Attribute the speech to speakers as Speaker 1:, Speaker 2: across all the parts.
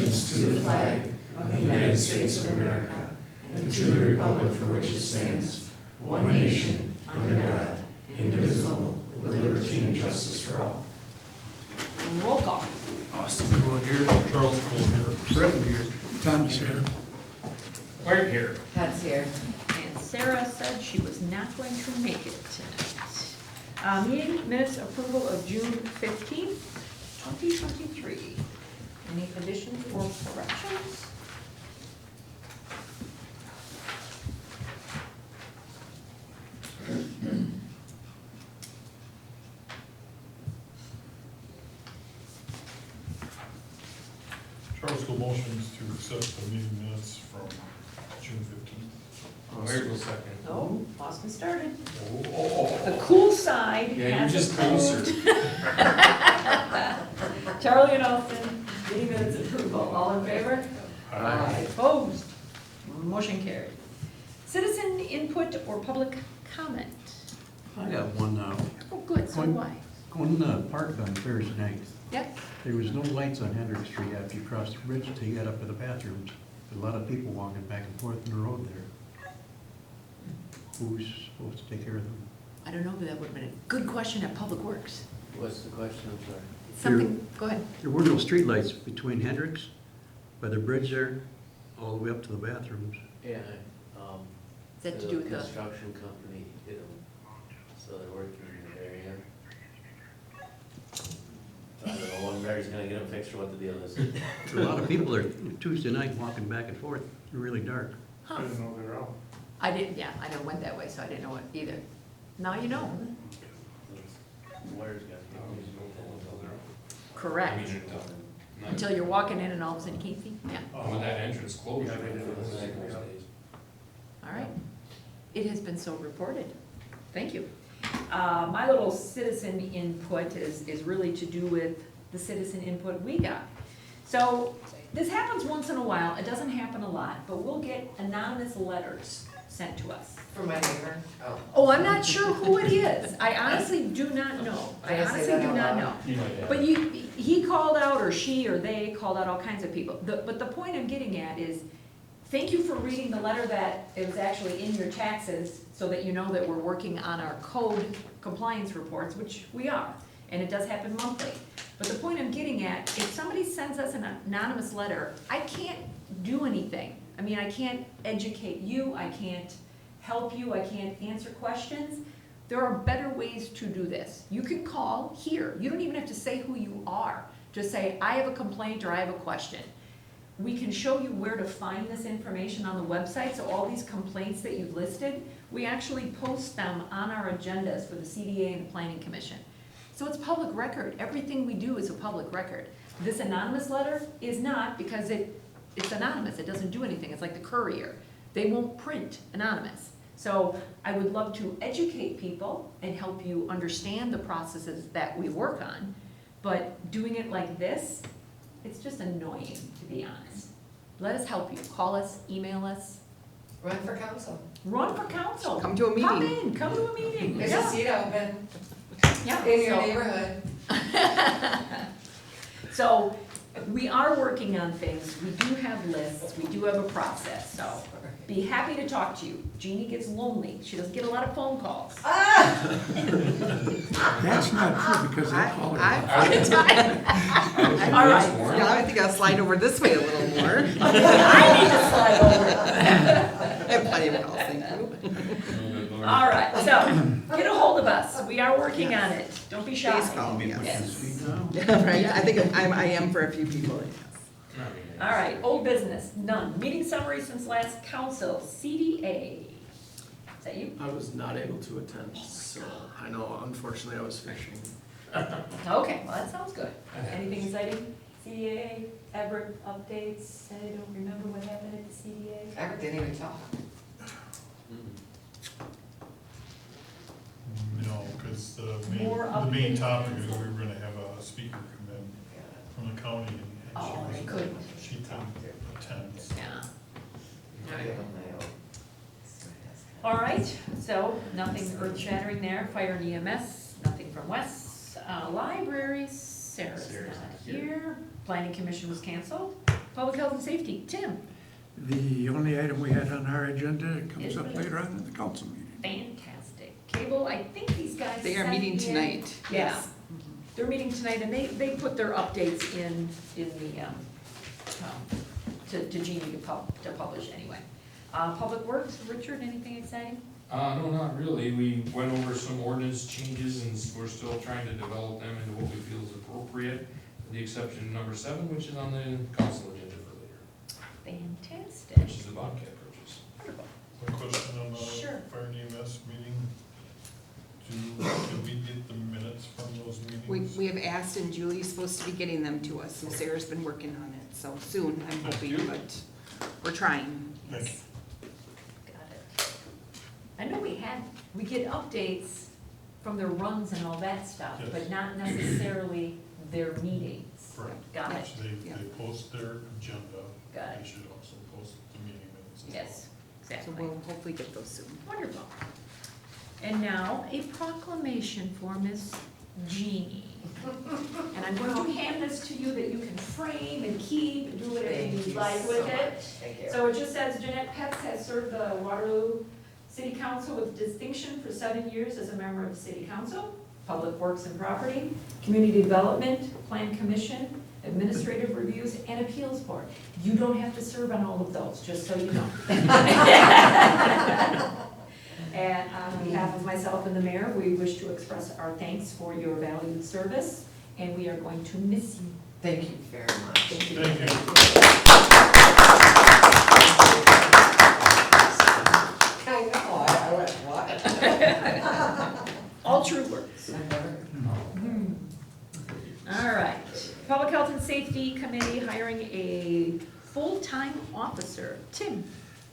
Speaker 1: allegiance to the flag of the United States of America and to the republic for which it stands, one nation, under God, indivisible, with liberty and justice for all.
Speaker 2: Roll call.
Speaker 3: Austin Cool here. Charles Cool here. Britton here. Tom's here.
Speaker 1: Right here.
Speaker 4: Pat's here.
Speaker 2: And Sarah said she was not going to make it tonight. Meeting minutes approval of June 15th, 2023. Any additions or corrections?
Speaker 3: Charles Cool motions to accept the meeting minutes from June 15th.
Speaker 1: Wait a second.
Speaker 2: Oh, Austin started.
Speaker 1: Oh.
Speaker 2: The cool side
Speaker 1: Yeah, you
Speaker 2: has
Speaker 1: just
Speaker 2: approved.
Speaker 1: closer.
Speaker 2: Charlie and Austin, meeting minutes approval. All in favor?
Speaker 1: Aye.
Speaker 2: Opposed? Motion carried. Citizen input or public comment?
Speaker 5: I got one now.
Speaker 2: Oh, good, so do I.
Speaker 5: Going to the park on Thursday night,
Speaker 2: Yep.
Speaker 5: there was no lights on Hendrick Street after you crossed the bridge till you got up to the bathrooms. A lot of people walking back and forth in the road there. Who's supposed to take care of them?
Speaker 2: I don't know, but that would have been a good question at Public Works.
Speaker 6: What's the question, I'm sorry?
Speaker 2: Something, go ahead.
Speaker 5: There were no streetlights between Hendricks, by the bridge there, all the way up to the bathrooms.
Speaker 6: Yeah,
Speaker 2: Is that to do with the,
Speaker 6: construction company hit them, so they're working in the area. So I don't know when Mary's gonna get them fixed or what the deal is.
Speaker 5: A lot of people there Tuesday night walking back and forth, really dark.
Speaker 2: huh?
Speaker 3: I didn't know they were out.
Speaker 2: I didn't, yeah, I never went that way, so I didn't know it either. Now you know.
Speaker 6: Those Wires got.
Speaker 2: Correct. Until you're walking in and all of a sudden you can't see? Yeah,
Speaker 1: When that entrance closed.
Speaker 2: all right. It has been so reported. Thank you. My little citizen input is really to do with the citizen input we got. So this happens once in a while. It doesn't happen a lot, but we'll get anonymous letters sent to us.
Speaker 4: For my neighbor. Oh.
Speaker 2: Oh, I'm not sure who it is. I honestly do not know. I honestly do not know. But he called out, or she, or they called out all kinds of people. But the point I'm getting at is, thank you for reading the letter that is actually in your taxes, so that you know that we're working on our code compliance reports, which we are, and it does happen monthly. But the point I'm getting at, if somebody sends us an anonymous letter, I can't do anything. I mean, I can't educate you, I can't help you, I can't answer questions. There are better ways to do this. You can call here. You don't even have to say who you are. Just say, I have a complaint or I have a question. We can show you where to find this information on the website, so all these complaints that you've listed, we actually post them on our agendas for the CDA and the Planning Commission. So it's public record. Everything we do is a public record. This anonymous letter is not, because it's anonymous. It doesn't do anything. It's like the courier. They won't print anonymous. So I would love to educate people and help you understand the processes that we work on, but doing it like this, it's just annoying, to be honest. Let us help you. Call us, email us.
Speaker 4: Run for council.
Speaker 2: Run for council.
Speaker 4: Come to a
Speaker 2: Come
Speaker 4: meeting.
Speaker 2: in, come to a meeting.
Speaker 4: There's a seat open
Speaker 2: Yeah.
Speaker 4: in your
Speaker 2: So-
Speaker 4: neighborhood.
Speaker 2: So we are working on things. We do have lists. We do have a process, so be happy to talk to you. Jeannie gets lonely. She doesn't get a lot of phone calls.
Speaker 3: That's not true, because they call her.
Speaker 2: All right.
Speaker 7: Yeah, I think I'll slide over this way a little more.
Speaker 2: I need to slide over.
Speaker 7: I have plenty of calls, thank you.
Speaker 2: All right, so get a hold of us. We are working on it. Don't be shy.
Speaker 7: Please call me, yes.
Speaker 2: Yes.
Speaker 7: Yeah, right, I think I am for a few people, yes.
Speaker 2: All right, old business, none. Meeting summary since last council, CDA. Is that you?
Speaker 8: I was not able to attend, so I know unfortunately I was fishing.
Speaker 2: Okay, well, that sounds good. Anything exciting? CDA, Everett updates? I don't remember what happened at the CDA.
Speaker 4: Everett didn't even talk.
Speaker 3: No, because the
Speaker 2: More
Speaker 3: main
Speaker 2: updates.
Speaker 3: topic is we were gonna have a speaker come in from the county, and
Speaker 2: Oh, they
Speaker 3: she
Speaker 2: couldn't.
Speaker 3: she couldn't attend. so.
Speaker 2: Yeah. All right, so nothing earth shattering there. Fire and EMS, nothing from Wes. Library, Sarah's not here. Planning Commission was canceled. Public health and safety, Tim.
Speaker 1: The only item we had on our agenda comes up later on in the council meeting.
Speaker 2: Fantastic. Cable, I think these guys.
Speaker 7: They are
Speaker 2: sent
Speaker 7: meeting
Speaker 2: in-
Speaker 7: tonight.
Speaker 2: Yeah,
Speaker 7: Yes.
Speaker 2: they're meeting tonight, and they put their updates in the, to Jeannie to publish anyway. Public Works, Richard, anything exciting?
Speaker 9: No, not really. We went over some ordinance changes and we're still trying to develop them into what we feel is appropriate, with the exception of number 7, which is on the council agenda for later,
Speaker 2: Fantastic.
Speaker 9: which is the Bobcat purchase.
Speaker 2: Wonderful.
Speaker 3: One question on the
Speaker 2: Sure.
Speaker 3: fire and EMS meeting. Did we get the minutes from those meetings?
Speaker 7: We have asked, and Julie's supposed to be getting them to us, and Sarah's been working on it, so soon, I'm
Speaker 3: Thank
Speaker 7: hoping,
Speaker 3: you.
Speaker 7: but we're trying.
Speaker 3: Thank you.
Speaker 7: Yes.
Speaker 2: Got it. I know we get updates from their runs and all that stuff,
Speaker 3: Yes.
Speaker 2: but not necessarily their meetings.
Speaker 3: Correct.
Speaker 2: Got it.
Speaker 3: So
Speaker 7: Yeah.
Speaker 3: they post their agenda.
Speaker 2: Got it.
Speaker 3: They should also post the meeting minutes as well.
Speaker 2: Yes,
Speaker 7: So
Speaker 2: exactly.
Speaker 7: we'll hopefully get those soon.
Speaker 2: Wonderful. And now a proclamation for Miss Jeannie. And I'm going to hand this to you that you can frame and keep and do whatever
Speaker 4: Thank
Speaker 2: you
Speaker 4: you
Speaker 2: like
Speaker 4: so
Speaker 2: with
Speaker 4: much.
Speaker 2: it.
Speaker 4: Thank you.
Speaker 2: So it just says Jeanette Petz has served the Waterloo City Council with distinction for 7 years as a member of the City Council, Public Works and Property, Community Development, Plan Commission, Administrative Reviews, and Appeals Board. You don't have to serve on all of those, just so you know. And on behalf of myself and the mayor, we wish to express our thanks for your valued service, and we are going to miss you.
Speaker 4: Thank you very much.
Speaker 2: Thank you.
Speaker 3: Thank you.
Speaker 4: I know, I went, what?
Speaker 2: All true words.
Speaker 4: I never.
Speaker 2: All right. Public Health and Safety Committee hiring a full-time officer. Tim?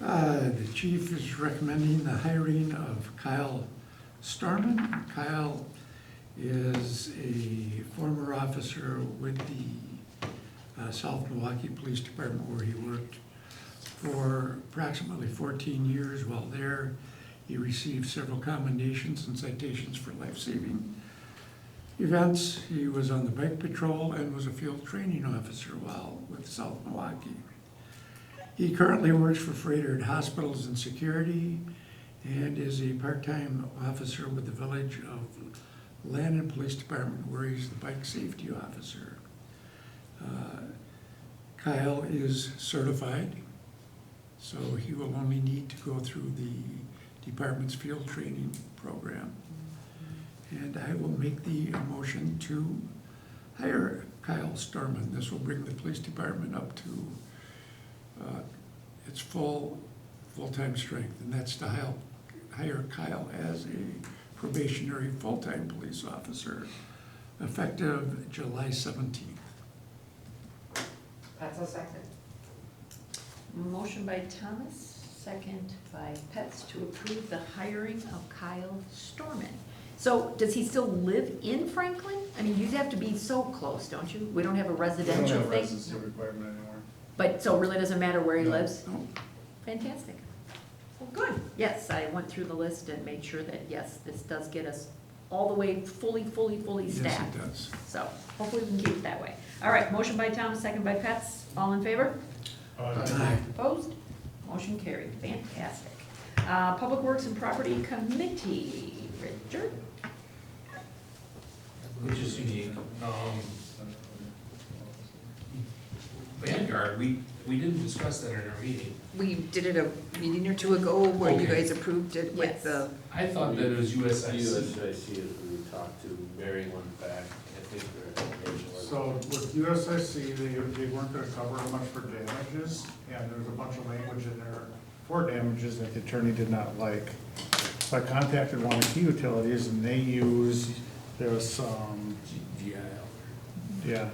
Speaker 1: The chief is recommending the hiring of Kyle Starman. Kyle is a former officer with the South Milwaukee Police Department, where he worked for approximately 14 years. While there, he received several commendations and citations for life-saving events. He was on the bike patrol and was a field training officer while with South Milwaukee. He currently works for Freighter Hospitals and Security and is a part-time officer with the Village of Landon Police Department, where he's the bike safety officer. Kyle is certified, so he will only need to go through the department's field training program. And I will make the motion to hire Kyle Starman. This will bring the police department up to its full-time strength, and that's to hire Kyle as a probationary full-time police officer, effective July 17th.
Speaker 4: That's a second.
Speaker 2: Motion by Thomas, second by Petz to approve the hiring of Kyle Storman. So does he still live in Franklin? I mean, you have to be so close, don't you? We don't have a residential
Speaker 10: We don't have a
Speaker 2: thing?
Speaker 10: residency requirement anymore.
Speaker 2: But, so it really doesn't matter where he
Speaker 10: No.
Speaker 2: lives?
Speaker 1: No.
Speaker 2: Fantastic. Well, good. Yes, I went through the list and made sure that, yes, this does get us all the way fully
Speaker 1: Yes,
Speaker 2: staffed.
Speaker 1: it does.
Speaker 2: So hopefully we can keep it that way. All right, motion by Thomas, second by Petz. All in favor?
Speaker 1: Aye.
Speaker 2: Opposed? Motion carried. Fantastic. Public Works and Property Committee, Richard?
Speaker 9: Which is unique. Vanguard, we didn't discuss that in our meeting.
Speaker 7: We did it a meeting or two ago where you
Speaker 9: Okay.
Speaker 7: guys approved it with
Speaker 2: Yes.
Speaker 7: the,
Speaker 9: I thought that it was USIC.
Speaker 6: USIC, as we talked to, Mary went back, I think their application was.
Speaker 10: So with USIC, they weren't gonna cover how much for damages, and there's a bunch of language in there for damages that the attorney did not like. So I contacted one of the key utilities, and they use, there was some,
Speaker 9: GIL.
Speaker 10: yeah,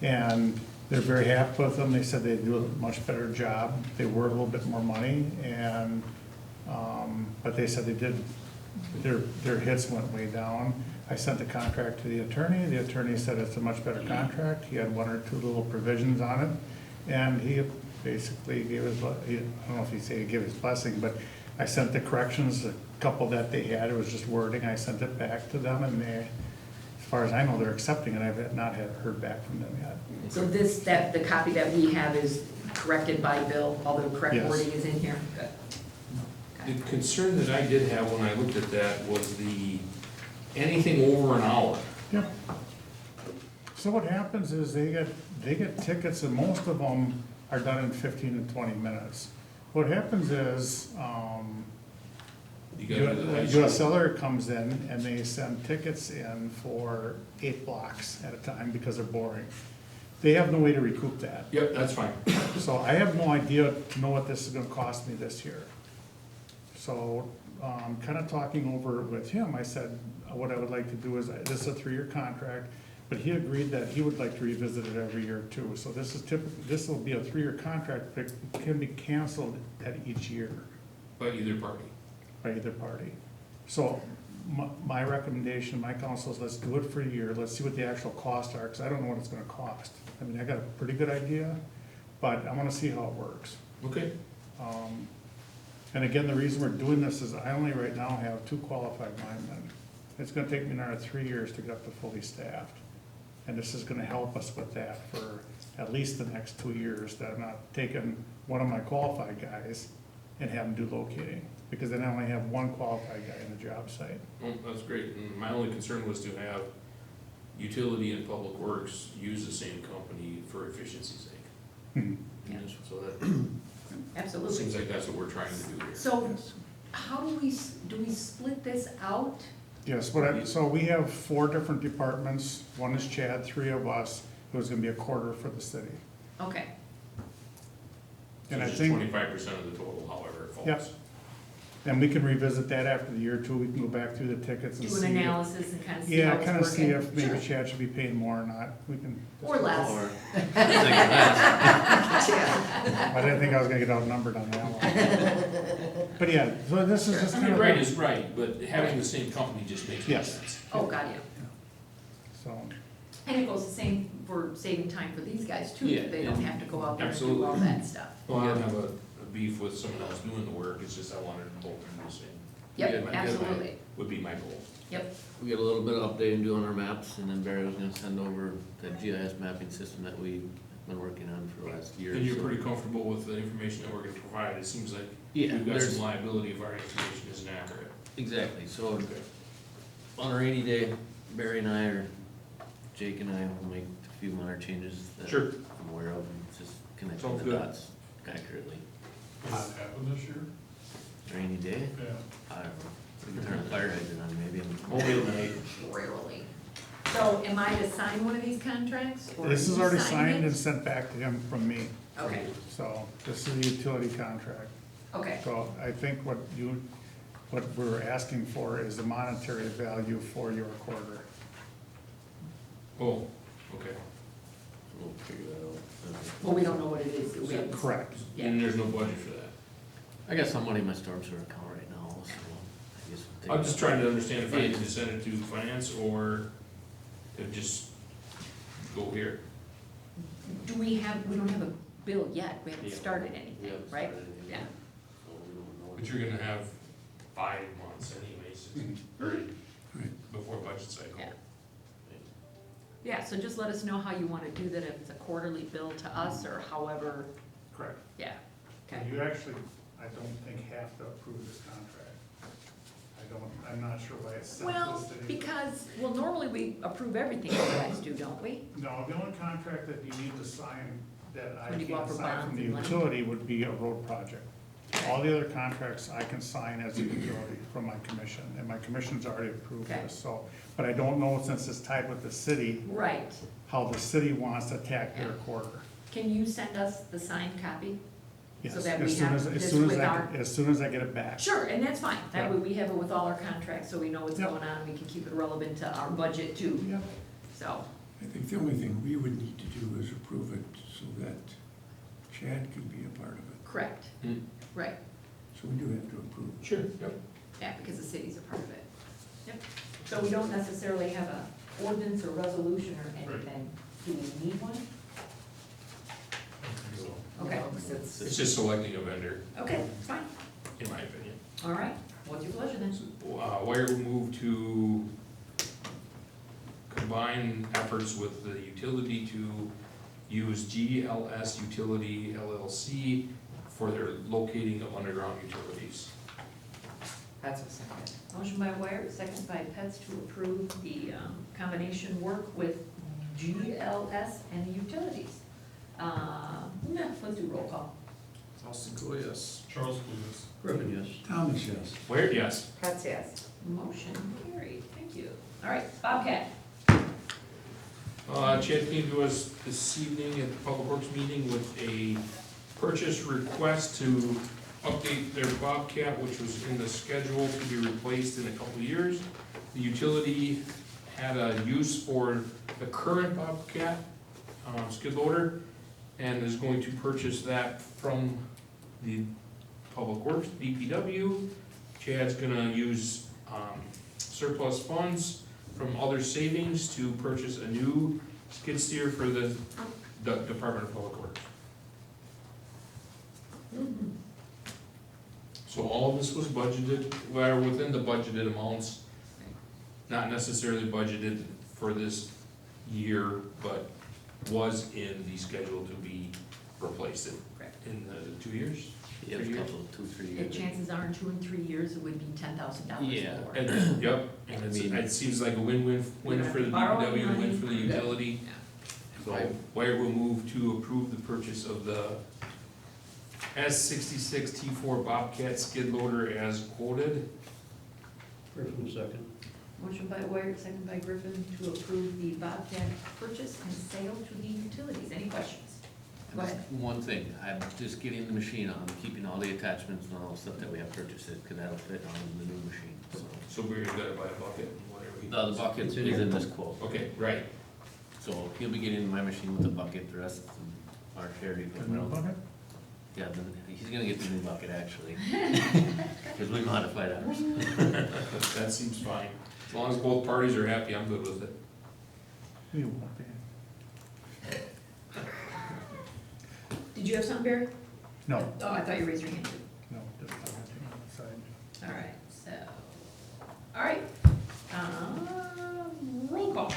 Speaker 10: and they're very happy with them. They said they do a much better job. They were a little bit more money, and, but they said they did, their hits went way down. I sent the contract to the attorney. The attorney said it's a much better contract. He had one or two little provisions on it, and he basically gave his, I don't know if he'd say he gave his blessing, but I sent the corrections, a couple that they had, it was just wording. I sent it back to them, and they, as far as I know, they're accepting it. I've not heard back from them yet.
Speaker 2: So the copy that we have is corrected by Bill, all the correct
Speaker 10: Yes.
Speaker 2: wording is in here? Good.
Speaker 9: The
Speaker 2: Okay.
Speaker 9: concern that I did have when I looked at that was anything over an hour.
Speaker 10: Yep. So what happens is they get tickets, and most of them are done in 15 to 20 minutes. What happens is,
Speaker 9: You gotta do the high school.
Speaker 10: USLR comes in and they send tickets in for 8 blocks at a time because they're boring. They have no way to recoup that.
Speaker 9: Yep, that's fine.
Speaker 10: So I have no idea, know what this is gonna cost me this year. So, kind of talking over with him, I said, what I would like to do is, this is a 3-year contract, but he agreed that he would like to revisit it every year too. So this is this will be a 3-year contract, but it can be canceled at each year
Speaker 9: By either party.
Speaker 10: by either party. So my recommendation, my counsel is let's do it for a year, let's see what the actual costs are, because I don't know what it's gonna cost. I mean, I got a pretty good idea, but I wanna see how it works.
Speaker 9: Okay.
Speaker 10: And again, the reason we're doing this is I only right now have 2 qualified linemen. It's gonna take me another 3 years to get up to fully staffed. And this is gonna help us with that for at least the next 2 years, that I'm not taking one of my qualified guys and have him do locating, because then I only have 1 qualified guy in the job site.
Speaker 9: Well, that's great. And my only concern was to have utility and public works use the same company for efficiency's sake.
Speaker 10: Hmm.
Speaker 2: Yeah.
Speaker 9: So that
Speaker 2: Absolutely.
Speaker 9: seems like that's what we're trying to do here.
Speaker 2: So how do we split this out?
Speaker 10: Yes, so we have 4 different departments, 1 is Chad, 3 of us, it was gonna be a quarter for the city.
Speaker 2: Okay,
Speaker 9: So
Speaker 10: And I
Speaker 9: it's
Speaker 10: think-
Speaker 9: 25% of the total, however it falls.
Speaker 10: Yep. And we can revisit that after the year too, we can go back through the tickets and
Speaker 2: do
Speaker 10: see.
Speaker 2: an analysis and kind of see how
Speaker 10: Yeah,
Speaker 2: it's
Speaker 10: kind of see
Speaker 2: working.
Speaker 10: if maybe
Speaker 2: Sure.
Speaker 10: Chad should be paying more or not, we can.
Speaker 2: Or less.
Speaker 6: Or-
Speaker 4: Yeah.
Speaker 10: I didn't think I was gonna get outnumbered on that one. But yeah, so this is just
Speaker 9: I
Speaker 10: kind
Speaker 9: mean,
Speaker 10: of.
Speaker 9: right is right, but having the same company just makes more
Speaker 10: Yes.
Speaker 9: sense.
Speaker 2: Oh, got you.
Speaker 10: So,
Speaker 2: And it goes the same for saving time for these guys too.
Speaker 9: Yeah,
Speaker 2: They don't
Speaker 9: yeah.
Speaker 2: have to go out there and do
Speaker 9: Absolutely.
Speaker 2: all that stuff.
Speaker 9: Well, I don't have a beef with someone else doing the work, it's just I wanted them both to do the same.
Speaker 2: Yep, absolutely.
Speaker 9: Would be my goal.
Speaker 2: Yep,
Speaker 6: We got a little bit of updating doing our maps, and then Barry was gonna send over the GIS mapping system that we've been working on for the last year.
Speaker 9: And you're
Speaker 6: so-
Speaker 9: pretty comfortable with the information that we're gonna provide, it seems like
Speaker 6: Yeah,
Speaker 9: we've got
Speaker 6: there's-
Speaker 9: some liability if our information isn't accurate.
Speaker 6: Exactly, so
Speaker 9: Okay.
Speaker 6: on a rainy day, Barry and I, or Jake and I will make a few minor changes that
Speaker 9: Sure.
Speaker 6: I'm aware of, and just connecting
Speaker 9: Sounds
Speaker 6: the
Speaker 9: good.
Speaker 6: dots accurately.
Speaker 3: Did that happen this year?
Speaker 6: Rainy day,
Speaker 3: Yeah.
Speaker 6: I don't know, we can turn a fire hydrant on maybe.
Speaker 9: Only at night.
Speaker 2: rarely. So am I to sign one of these contracts? or
Speaker 10: this is
Speaker 2: you
Speaker 10: already
Speaker 2: sign
Speaker 10: signed
Speaker 2: it?
Speaker 10: and sent back to him from me,
Speaker 2: Okay,
Speaker 10: so this is the utility contract.
Speaker 2: okay,
Speaker 10: So I think what we're asking for is a monetary value for your quarter.
Speaker 9: Oh, okay.
Speaker 6: We'll figure that out.
Speaker 2: well, we don't know what it is, do we?
Speaker 10: Correct.
Speaker 2: Yeah.
Speaker 9: And there's no budget for that.
Speaker 6: I got some money in my storm sewer account right now, so I guess we'll take.
Speaker 9: I'm just trying to understand if I need to send it to finance or if just go here.
Speaker 2: We don't have a bill yet, we haven't
Speaker 9: Yeah.
Speaker 2: started
Speaker 6: We
Speaker 2: anything,
Speaker 6: haven't
Speaker 2: right?
Speaker 6: started anything,
Speaker 2: Yeah.
Speaker 6: so we don't know.
Speaker 9: But you're gonna have 5 months anyways, before budget cycle.
Speaker 2: Yeah. Yeah, so just let us know how you wanna do that, if it's a quarterly bill to us or however,
Speaker 10: Correct.
Speaker 2: yeah. Okay.
Speaker 10: And you actually, I don't think have to approve this contract. I'm not sure why it's sent to the
Speaker 2: Well,
Speaker 10: city.
Speaker 2: because, normally we approve everything you guys do, don't we?
Speaker 10: No, the only contract that you need to sign that I
Speaker 2: When you go
Speaker 10: can't
Speaker 2: out for
Speaker 10: sign from
Speaker 2: bonds
Speaker 10: the
Speaker 2: and money?
Speaker 10: utility would be a road project. All the other contracts I can sign as a utility from my commission, and my commission's already approved
Speaker 2: Okay.
Speaker 10: this, so. But I don't know, since it's tied with the city,
Speaker 2: Right.
Speaker 10: how the city wants to attack their
Speaker 2: Yeah.
Speaker 10: quarter.
Speaker 2: Can you send us the signed copy?
Speaker 10: Yes,
Speaker 2: So that
Speaker 10: as
Speaker 2: we
Speaker 10: soon
Speaker 2: have
Speaker 10: as,
Speaker 2: this
Speaker 10: as soon as
Speaker 2: with
Speaker 10: I,
Speaker 2: our-
Speaker 10: as soon as I get it back.
Speaker 2: Sure, and that's fine. That
Speaker 10: Yeah.
Speaker 2: way we have it with all our contracts, so we know what's
Speaker 10: Yep.
Speaker 2: going on, we can keep it relevant to our budget too,
Speaker 10: Yep.
Speaker 2: so.
Speaker 1: I think the only thing we would need to do is approve it so that Chad can be a part of it.
Speaker 2: Correct,
Speaker 9: Hmm.
Speaker 2: right,
Speaker 1: So we do have to approve it.
Speaker 9: Sure, yep.
Speaker 2: yeah, because the city's a part of it. Yep, so we don't necessarily have a ordinance or resolution or anything. Do we need one?
Speaker 9: So,
Speaker 2: Okay,
Speaker 4: No, 'cause
Speaker 9: it's just selecting a vendor,
Speaker 2: okay, fine,
Speaker 9: in my opinion.
Speaker 2: all right, what's your pleasure then?
Speaker 9: Wire will move to combine efforts with the utility to use GLS Utility LLC for their locating of underground utilities.
Speaker 4: That's a second.
Speaker 2: Motion by Wyatt, second by Pets to approve the combination work with GLS and the utilities. Let's do roll call.
Speaker 8: Austin Cool, yes.
Speaker 3: Charles Cool, yes.
Speaker 5: Griffin, yes.
Speaker 1: Thomas, yes.
Speaker 9: Where, yes.
Speaker 4: That's yes.
Speaker 2: Motion carried, thank you. All right, Bobcat.
Speaker 9: Chad came to us this evening at the Public Works meeting with a purchase request to update their Bobcat, which was in the schedule to be replaced in a couple of years. The utility had a use for the current Bobcat skid loader and is going to purchase that from the Public Works, DPW. Chad's gonna use surplus funds from other savings to purchase a new skid steer for the Department of Public Works. So all of this was budgeted, well, within the budgeted amounts, not necessarily budgeted for this year, but was in the schedule to be replaced in the 2 years?
Speaker 6: Yeah, a couple, 2-3
Speaker 2: The
Speaker 6: years.
Speaker 2: chances are in 2 and 3 years, it would be $10,000
Speaker 6: Yeah.
Speaker 2: more.
Speaker 9: And, yep, and
Speaker 6: I mean-
Speaker 9: it seems like a win-win for the
Speaker 2: Borrow
Speaker 9: DPW,
Speaker 2: money.
Speaker 9: win for the utility.
Speaker 2: Yeah.
Speaker 9: So Wyatt will move to approve the purchase of the S66 T4 Bobcat skid loader as quoted.
Speaker 5: Griffin, second.
Speaker 2: Motion by Wyatt, second by Griffin to approve the Bobcat purchase and sale to the utilities. Any questions? Go ahead.
Speaker 6: One thing, I'm just getting the machine on, keeping all the attachments and all the stuff that we have purchased, because that'll fit on the new machine, so.
Speaker 9: So we're gonna buy a bucket and whatever.
Speaker 6: No, the bucket is in this quote,
Speaker 9: Okay, right.
Speaker 6: so he'll be getting my machine with the bucket, the rest of our Sherry.
Speaker 10: The new bucket?
Speaker 6: Yeah, then he's gonna get the new bucket actually, because we modified ours.
Speaker 9: That seems fine. As long as both parties are happy, I'm good with it.
Speaker 10: We won't be.
Speaker 2: Did you have something, Barry?
Speaker 10: No,
Speaker 2: Oh, I thought you raised your hand.
Speaker 10: no, just not anything on the side.
Speaker 2: All right, so, all right. Roll call.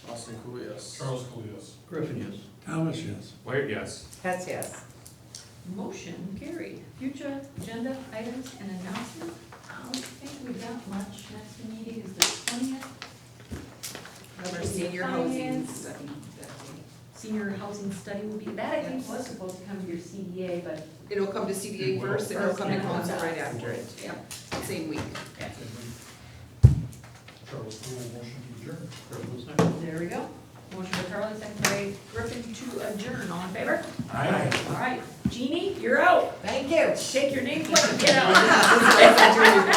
Speaker 8: Austin Cool, yes.
Speaker 3: Charles Cool, yes.
Speaker 5: Griffin, yes.
Speaker 1: Thomas, yes.
Speaker 9: Wyatt, yes.
Speaker 4: That's yes.
Speaker 2: Motion carried. Future agenda items and announcements. I don't think we've got much. Next meeting is the 20th.
Speaker 7: Our senior housing
Speaker 2: Finance.
Speaker 7: study.
Speaker 2: Senior housing study will be, that I think was supposed to come to your CDA, but.
Speaker 7: It'll come to CDA first, and it'll come to
Speaker 2: First, and
Speaker 7: council
Speaker 2: then
Speaker 7: right
Speaker 2: council.
Speaker 7: after it.
Speaker 2: Yep.
Speaker 7: Same week.
Speaker 3: Charles Cool, motion to adjourn.
Speaker 5: Griffin, second.
Speaker 2: There we go. Motion by Carly, second by Griffin to adjourn. All in favor?
Speaker 3: Aye.
Speaker 2: All right. Jeannie, you're out.
Speaker 4: Thank you.
Speaker 2: Take your name plate and get out.
Speaker 7: That's what I was doing.